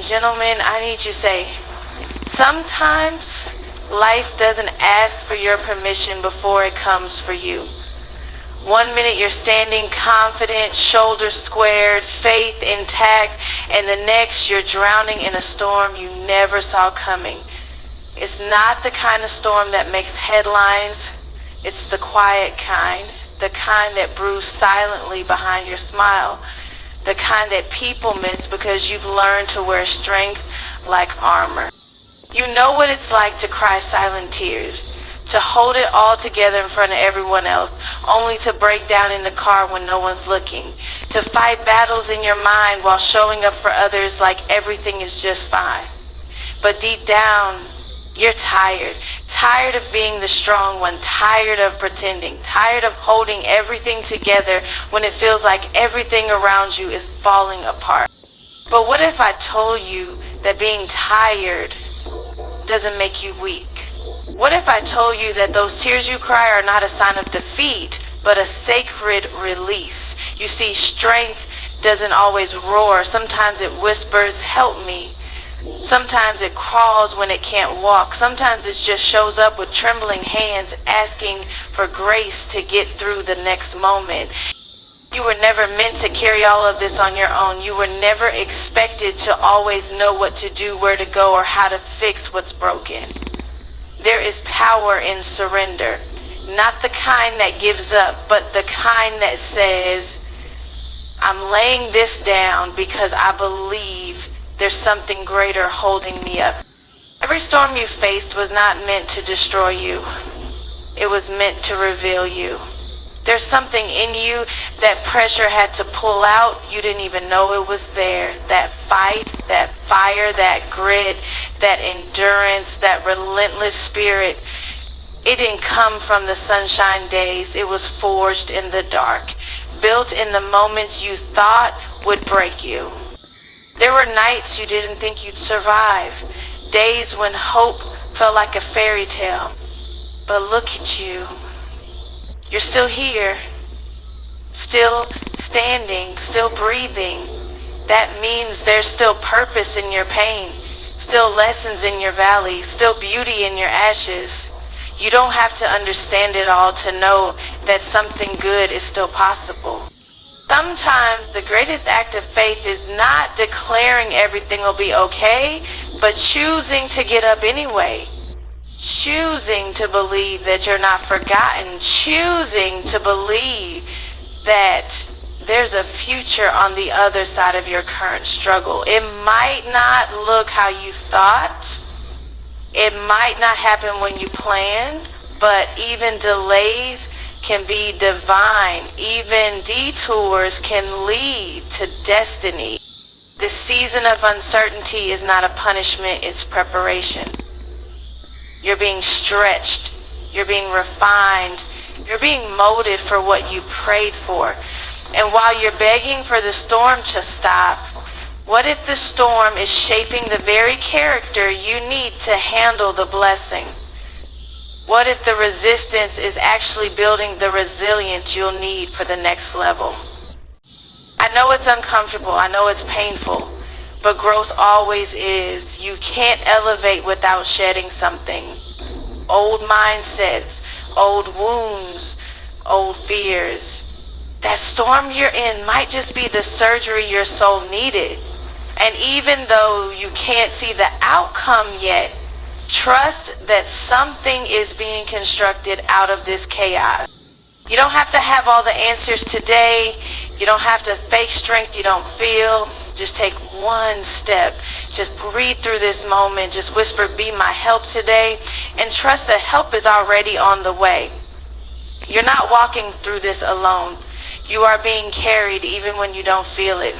gentlemen, I need you to say, sometimes life doesn't ask for your permission before it comes for you. 1 minute you're standing confident, shoulders squared, faith intact, and the next you're drowning in a storm you never saw coming. It's not the kind of storm that makes headlines. It's the quiet kind, the kind that brews silently behind your smile, the kind that people miss because you've learned to wear strength like armor. You know what it's like to cry silent tears, to hold it all together in front of everyone else, only to break down in the car when no one's looking, to fight battles in your mind while showing up for others like everything is just fine. But deep down, you're tired of being the strong one, tired of pretending, tired of holding everything together when it feels like everything around you is falling apart. But what if I told you that being tired doesn't make you weak? What if I told you that those tears you cry are not a sign of defeat, but a sacred release? You see, strength doesn't always roar. Sometimes it whispers, "Help me." Sometimes it crawls when it can't walk. Sometimes it just shows up with trembling hands asking for grace to get through the next moment. You were never meant to carry all of this on your own. You were never expected to always know what to do, where to go, or how to fix what's broken. There is power in surrender. Not the kind that gives up, but the kind that says, I'm laying this down because I believe there's something greater holding me up. Every storm you faced was not meant to destroy you. It was meant to reveal you. There's something in you that pressure had to pull out. You didn't even know it was there. That fight, that fire, that grit, that endurance, that relentless spirit. It didn't come from the sunshine days. It was forged in the dark, built in the moments you thought would break you. There were nights you didn't think you'd survive, days when hope felt like a fairy tale. But look at you. You're still here, still standing, still breathing. That means there's still purpose in your pain, still lessons in your valleys, still beauty in your ashes. You don't have to understand it all to know that something good is still possible. Sometimes the greatest act of faith is not declaring everything will be okay, but choosing to get up anyway. Choosing to believe that you're not forgotten. Choosing to believe that there's a future on the other side of your current struggle. It might not look how you thought. It might not happen when you planned, but even delays can be divine. Even detours can lead to destiny. The season of uncertainty is not a punishment, it's preparation. You're being stretched. You're being refined. You're being molded for what you prayed for. And while you're begging for the storm to stop, what if the storm is shaping the very character you need to handle the blessing? What if the resistance is actually building the resilience you'll need for the next level? I know it's uncomfortable. I know it's painful. But growth always is. You can't elevate without shedding something. Old mindsets, old wounds, old fears. That storm you're in might just be the surgery your soul needed. And even though you can't see the outcome yet, trust that something is being constructed out of this chaos. You don't have to have all the answers today. You don't have to fake strength you don't feel. Just take one step. Just breathe through this moment. Just whisper, be my help today. And trust that help is already on the way. You're not walking through this alone. You are being carried even when you don't feel it.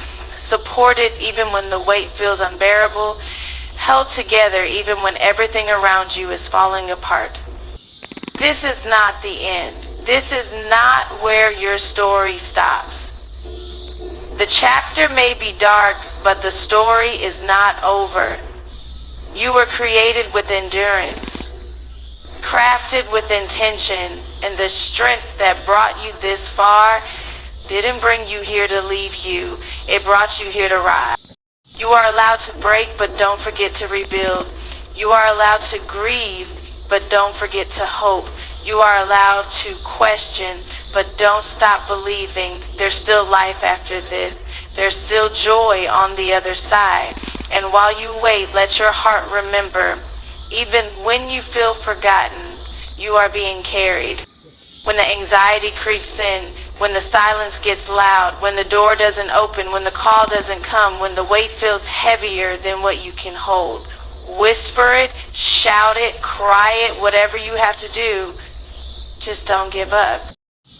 Supported even when the weight feels unbearable. Held together even when everything around you is falling apart. This is not the end. This is not where your story stops. The chapter may be dark, but the story is not over. You were created with endurance, crafted with intention, and the strength that brought you this far didn't bring you here to leave you. It brought you here to rise. You are allowed to break, but don't forget to rebuild. You are allowed to grieve, but don't forget to hope. You are allowed to question, but don't stop believing. There's still life after this. There's still joy on the other side. And while you wait, let your heart remember, even when you feel forgotten, you are being carried. When the anxiety creeps in, when the silence gets loud, when the door doesn't open, when the call doesn't come, when the weight feels heavier than what you can hold, whisper it, shout it, cry it, whatever you have to do. Just don't give up.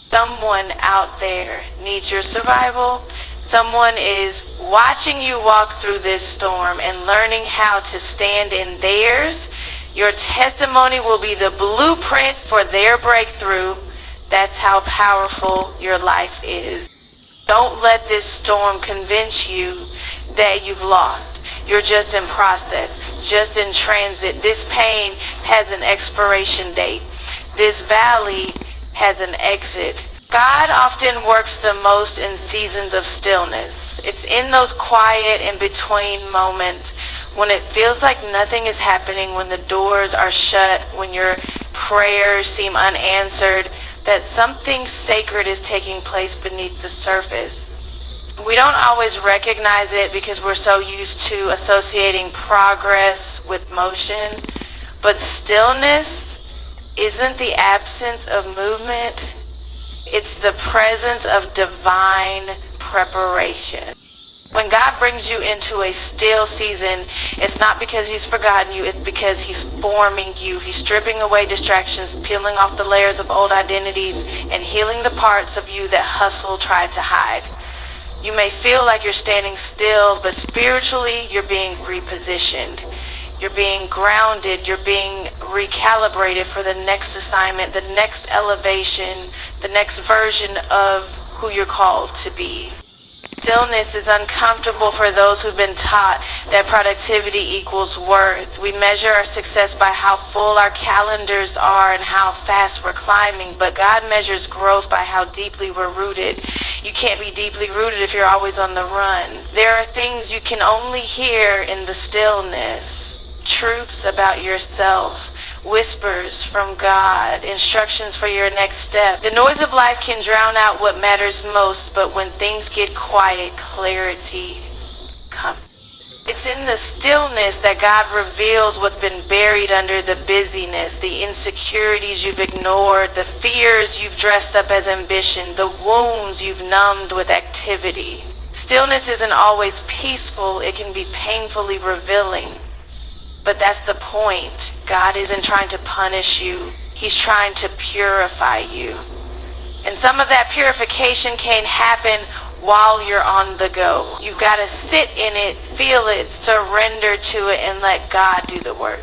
Someone out there needs your survival. Someone is watching you walk through this storm and learning how to stand in theirs. Your testimony will be the blueprint for their breakthrough. That's how powerful your life is. Don't let this storm convince you that you've lost. You're just in process, just in transit. This pain has an expiration date. This valley has an exit. God often works the most in seasons of stillness. It's in those quiet in-between moments when it feels like nothing is happening, when the doors are shut, when your prayers seem unanswered, that something sacred is taking place beneath the surface. We don't always recognize it because we're so used to associating progress with motion, but stillness isn't the absence of movement. It's the presence of divine preparation. When God brings you into a still season, it's not because He's forgotten you, it's because He's forming you. He's stripping away distractions, peeling off the layers of old identities, and healing the parts of you that hustle tried to hide. You may feel like you're standing still, but spiritually, you're being repositioned. You're being grounded. You're being recalibrated for the next assignment, the next elevation, the next version of who you're called to be. Stillness is uncomfortable for those who've been taught that productivity equals worth. We measure our success by how full our calendars are and how fast we're climbing, but God measures growth by how deeply we're rooted. You can't be deeply rooted if you're always on the run. There are things you can only hear in the stillness. Truths about yourself, whispers from God, instructions for your next step. The noise of life can drown out what matters most, but when things get quiet, clarity comes. It's in the stillness that God reveals what's been buried under the busyness, the insecurities you've ignored, the fears you've dressed up as ambition, the wounds you've numbed with activity. Stillness isn't always peaceful. It can be painfully revealing. But that's the point. God isn't trying to punish you. He's trying to purify you. And some of that purification can't happen while you're on the go. You've got to sit in it, feel it, surrender to it, and let God do the work.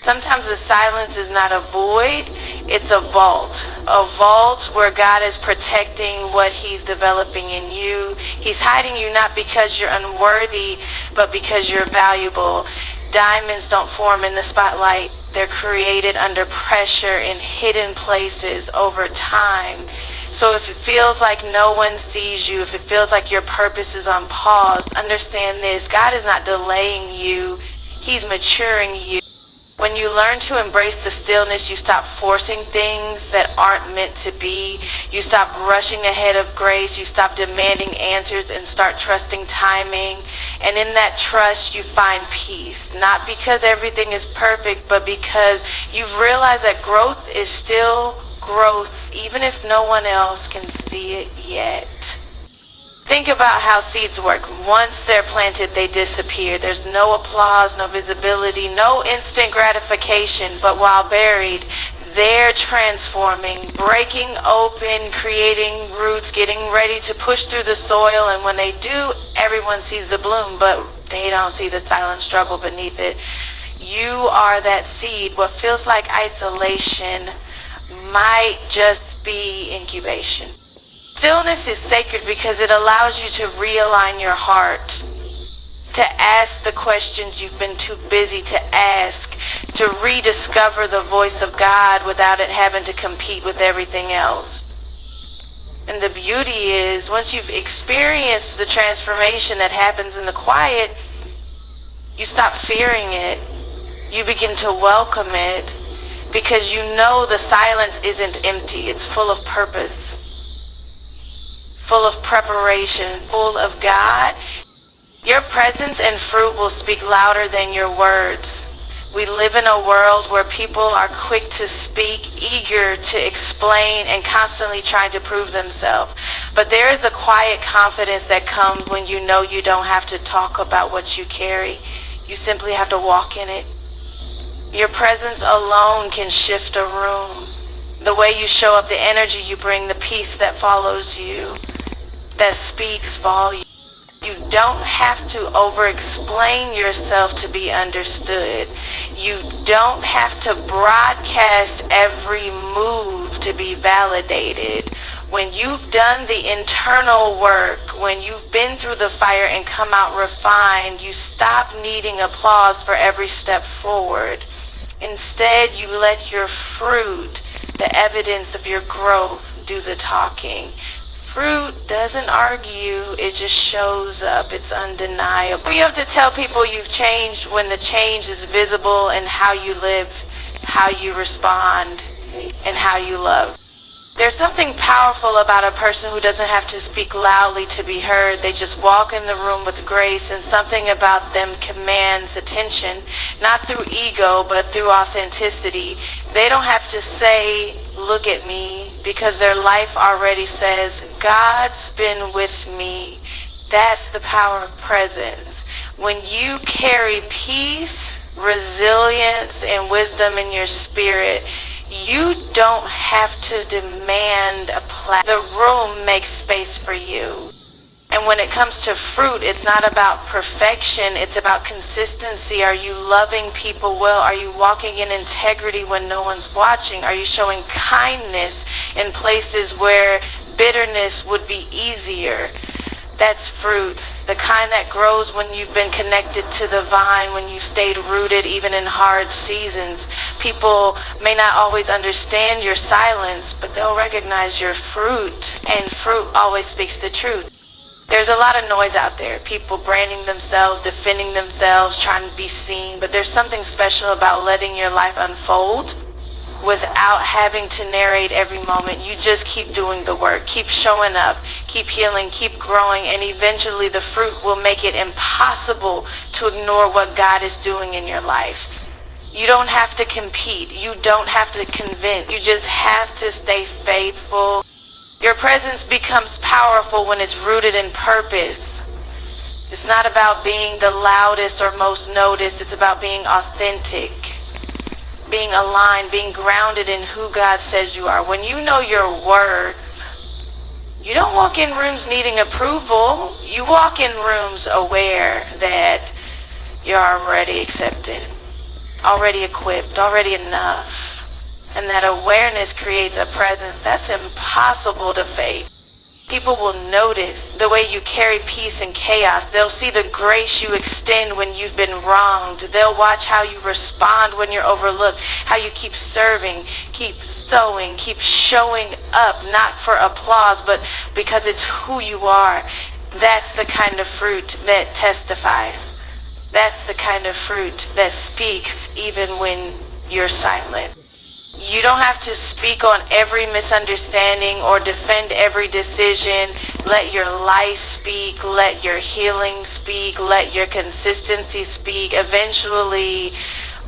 Sometimes the silence is not a void, it's a vault. A vault where God is protecting what He's developing in you. He's hiding you not because you're unworthy, but because you're valuable. Diamonds don't form in the spotlight. They're created under pressure in hidden places over time. So if it feels like no one sees you, if it feels like your purpose is on pause, understand this. God is not delaying you. He's maturing you. When you learn to embrace the stillness, you stop forcing things that aren't meant to be. You stop rushing ahead of grace. You stop demanding answers and start trusting timing. And in that trust, you find peace. Not because everything is perfect, but because you've realized that growth is still growth, even if no one else can see it yet. Think about how seeds work. Once they're planted, they disappear. There's no applause, no visibility, no instant gratification. But while buried, they're transforming, breaking open, creating roots, getting ready to push through the soil. And when they do, everyone sees the bloom, but they don't see the silent struggle beneath it. You are that seed. What feels like isolation might just be incubation. Stillness is sacred because it allows you to realign your heart, to ask the questions you've been too busy to ask, to rediscover the voice of God without it having to compete with everything else. And the beauty is, once you've experienced the transformation that happens in the quiet, stop fearing it. You begin to welcome it because you know the silence isn't empty. It's full of purpose, full of preparation, full of God. Your presence and fruit will speak louder than your words. We live in a world where people are quick to speak, eager to explain, and constantly trying to prove themselves. But there is a quiet confidence that comes when you know you don't have to talk about what you carry. You simply have to walk in it. Your presence alone can shift a room. The way you show up, the energy you bring, the peace that follows you, that speaks volumes. You don't have to over-explain yourself to be understood. You don't have to broadcast every move to be validated. When you've done the internal work, when you've been through the fire and come out refined, you stop needing applause for every step forward. Instead, you let your fruit, the evidence of your growth, do the talking. Fruit doesn't argue, it just shows up. It's undeniable. You have to tell people you've changed when the change is visible in how you live, how you respond, and how you love. There's something powerful about a person who doesn't have to speak loudly to be heard. They just walk in the room with grace, and something about them commands attention, not through ego, but through authenticity. They don't have to say, "Look at me," because their life already says, "God's been with me." That's the power of presence. When you carry peace, resilience, and wisdom in your spirit, you don't have to demand a platform. The room makes space for you. And when it comes to fruit, it's not about perfection, it's about consistency. Are you loving people well? Are you walking in integrity when no one's watching? Are you showing kindness in places where bitterness would be easier? That's fruit, the kind that grows when you've been connected to the vine, when you've stayed rooted even in hard seasons. People may not always understand your silence, but they'll recognize your fruit, and fruit always speaks the truth. There's a lot of noise out there, people branding themselves, defending themselves, trying to be seen, but there's something special about letting your life unfold without having to narrate every moment. You just keep doing the work, keep showing up, keep healing, keep growing, and eventually the fruit will make it impossible to ignore what God is doing in your life. You don't have to compete. You don't have to convince. You just have to stay faithful. Your presence becomes powerful when it's rooted in purpose. It's not about being the loudest or most noticed. It's about being authentic, being aligned, being grounded in who God says you are. When you know your worth, you don't walk in rooms needing approval. You walk in rooms aware that you're already accepted, already equipped, already enough. And that awareness creates a presence that's impossible to fake. People will notice the way you carry peace in chaos. They'll see the grace you extend when you've been wronged. They'll watch how you respond when you're overlooked, how you keep serving, keep sowing, keep showing up, not for applause, but because it's who you are. That's the kind of fruit that testifies. That's the kind of fruit that speaks even when you're silent. You don't have to speak on every misunderstanding or defend every decision. Let your life speak. Let your healing speak. Let your consistency speak. Eventually,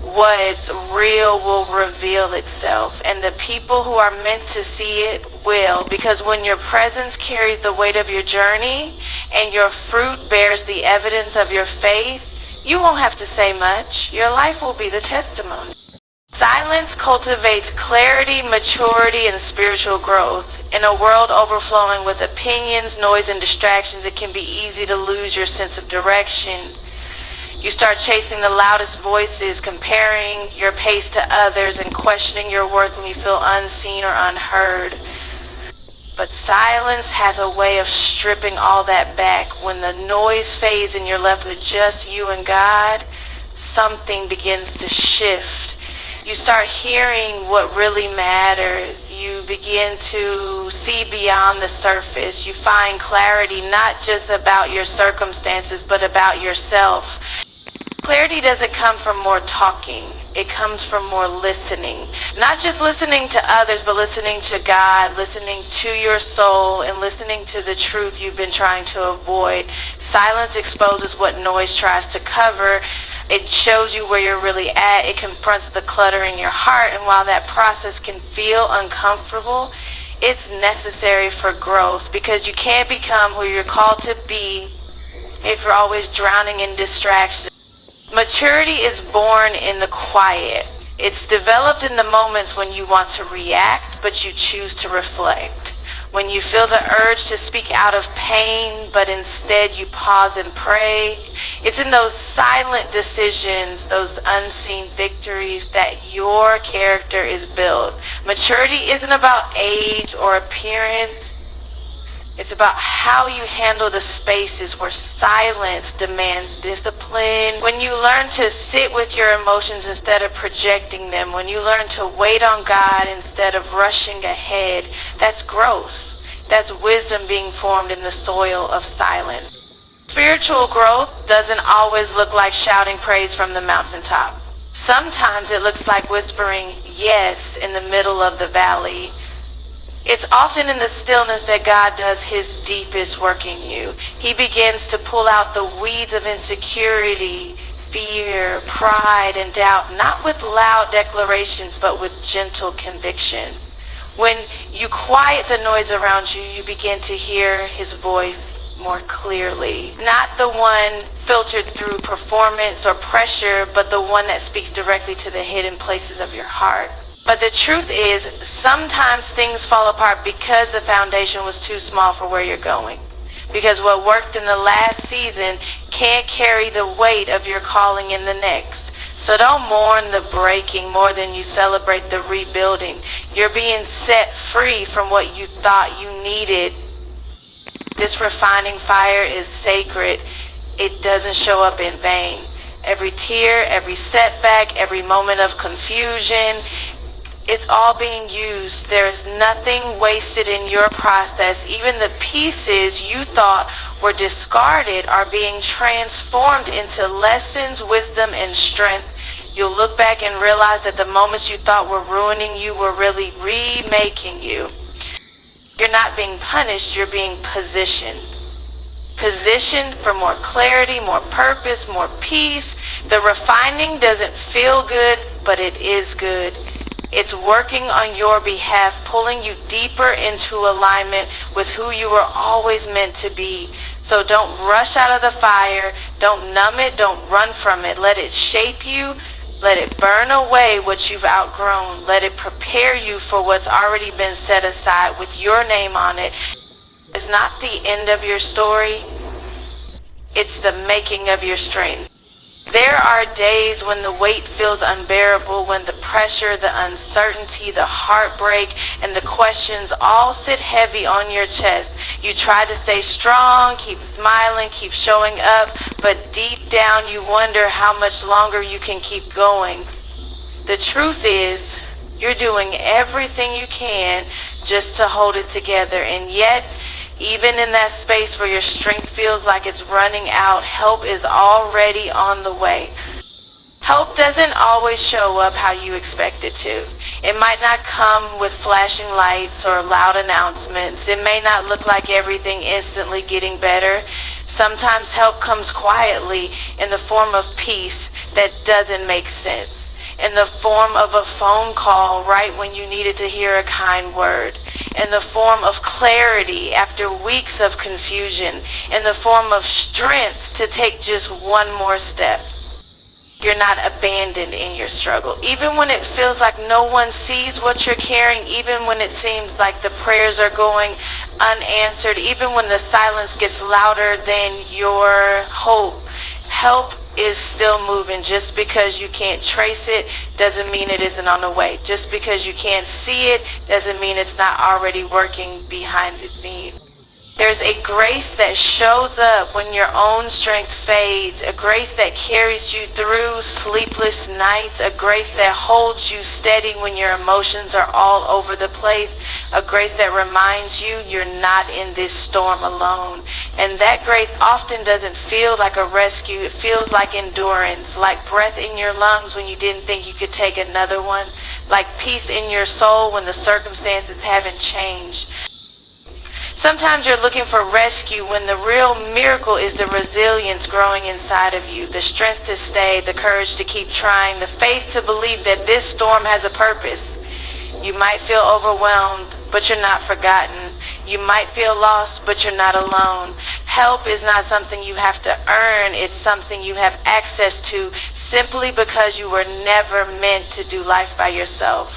what's real will reveal itself. And the people who are meant to see it will. Because when your presence carries the weight of your journey and your fruit bears the evidence of your faith, you won't have to say much. Your life will be the testimony. Silence cultivates clarity, maturity, and spiritual growth. In a world overflowing with opinions, noise, and distractions, it can be easy to lose your sense of direction. You start chasing the loudest voices, comparing your pace to others, and questioning your worth when you feel unseen or unheard. But silence has a way of stripping all that back. When the noise fades and you're left with just you and God, something begins to shift. You start hearing what really matters. You begin to see beyond the surface. You find clarity not just about your circumstances, but about yourself. Clarity doesn't come from more talking. It comes from more listening. Not just listening to others, but listening to God, listening to your soul, and listening to the truth you've been trying to avoid. Silence exposes what noise tries to cover. It shows you where you're really at. It confronts the clutter in your heart. And while that process can feel uncomfortable, it's necessary for growth, because you can't become who you're called to be if you're always drowning in distractions. Maturity is born in the quiet. It's developed in the moments when you want to react, but you choose to reflect. When you feel the urge to speak out of pain, but instead you pause and pray. It's in those silent decisions, those unseen victories, that your character is built. Maturity isn't about age or appearance. It's about how you handle the spaces where silence demands discipline. When you learn to sit with your emotions instead of projecting them. When you learn to wait on God instead of rushing ahead. That's growth. That's wisdom being formed in the soil of silence. Spiritual growth doesn't always look like shouting praise from the mountaintop. Sometimes it looks like whispering yes in the middle of the valley. It's often in the stillness that God does His deepest work in you. He begins to pull out the weeds of insecurity, fear, pride, and doubt, not with loud declarations, but with gentle conviction. When you quiet the noise around you, you begin to hear His voice more clearly. Not the one filtered through performance or pressure, but the one that speaks directly to the hidden places of your heart. But the truth is, sometimes things fall apart because the foundation was too small for where you're going. Because what worked in the last season can't carry the weight of your calling in the next. So don't mourn the breaking more than you celebrate the rebuilding. You're being set free from what you thought you needed. This refining fire is sacred. It doesn't show up in vain. Every tear, every setback, every moment of confusion, it's all being used. There's nothing wasted in your process. Even the pieces you thought were discarded are being transformed into lessons, wisdom, and strength. You'll look back and realize that the moments you thought were ruining you were really remaking you. You're not being punished, you're being positioned. Positioned for more clarity, more purpose, more peace. The refining doesn't feel good, but it is good. It's working on your behalf, pulling you deeper into alignment with who you were always meant to be. So don't rush out of the fire. Don't numb it. Don't run from it. Let it shape you. Let it burn away what you've outgrown. Let it prepare you for what's already been set aside with your name on it. It's not the end of your story. It's the making of your strength. There are days when the weight feels unbearable, when the pressure, the uncertainty, the heartbreak, and the questions all sit heavy on your chest. You try to stay strong, keep smiling, keep showing up, but deep down you wonder how much longer you can keep going. The truth is, you're doing everything you can just to hold it together, and yet, even in that space where your strength feels like it's running out, help is already on the way. Help doesn't always show up how you expect it to. It might not come with flashing lights or loud announcements. It may not look like everything instantly getting better. Sometimes help comes quietly in the form of peace that doesn't make sense. In the form of a phone call right when you needed to hear a kind word. In the form of clarity after weeks of confusion. In the form of strength to take just one more step. You're not abandoned in your struggle. Even when it feels like no one sees what you're carrying, even when it seems like the prayers are going unanswered, even when the silence gets louder than your hope, help is still moving. Just because you can't trace it doesn't mean it isn't on the way. Just because you can't see it doesn't mean it's not already working behind the scenes. There's a grace that shows up when your own strength fades, a grace that carries you through sleepless nights, a grace that holds you steady when your emotions are all over the place, a grace that reminds you you're not in this storm alone. And that grace often doesn't feel like a rescue. It feels like endurance, like breath in your lungs when you didn't think you could take another one, like peace in your soul when the circumstances haven't changed. Sometimes you're looking for rescue when the real miracle is the resilience growing inside of you, the strength to stay, the courage to keep trying, the faith to believe that this storm has a purpose. You might feel overwhelmed, but you're not forgotten. You might feel lost, but you're not alone. Help is not something you have to earn. It's something you have access to simply because you were never meant to do life by yourself.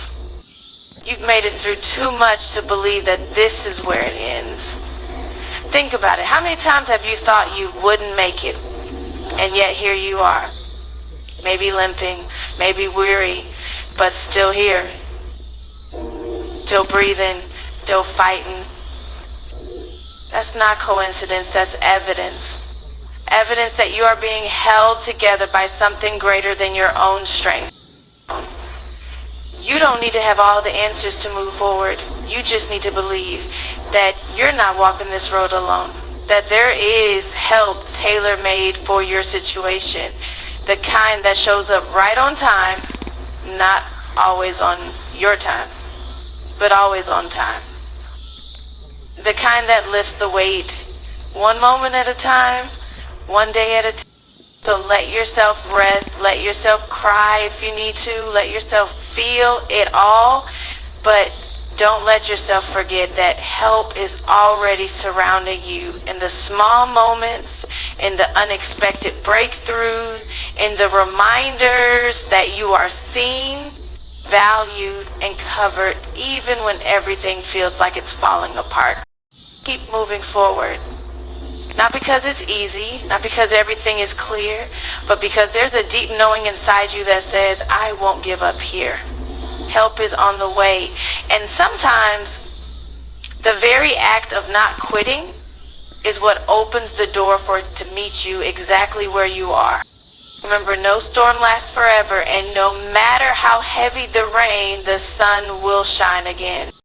You've made it through too much to believe that this is where it ends. Think about it. How many times have you thought you wouldn't make it, and yet here you are? Maybe limping, maybe weary, but still here. Still breathing, still fighting. That's not coincidence, that's evidence. Evidence that you are being held together by something greater than your own strength. You don't need to have all the answers to move forward. You just need to believe that you're not walking this road alone, that there is help tailor-made for your situation, the kind that shows up right on time, not always on your time, but always on time. The kind that lifts the weight one moment at a time, one day at a time. So let yourself rest, let yourself cry if you need to, let yourself feel it all, but don't let yourself forget that help is already surrounding you in the small moments, in the unexpected breakthroughs, in the reminders that you are seen, valued, and covered even when everything feels like it's falling apart. Keep moving forward. Not because it's easy, not because everything is clear, but because there's a deep knowing inside you that says, I won't give up here. Help is on the way. And sometimes the very act of not quitting is what opens the door for it to meet you exactly where you are. Remember, no storm lasts forever, and no matter how heavy the rain, the sun will shine again.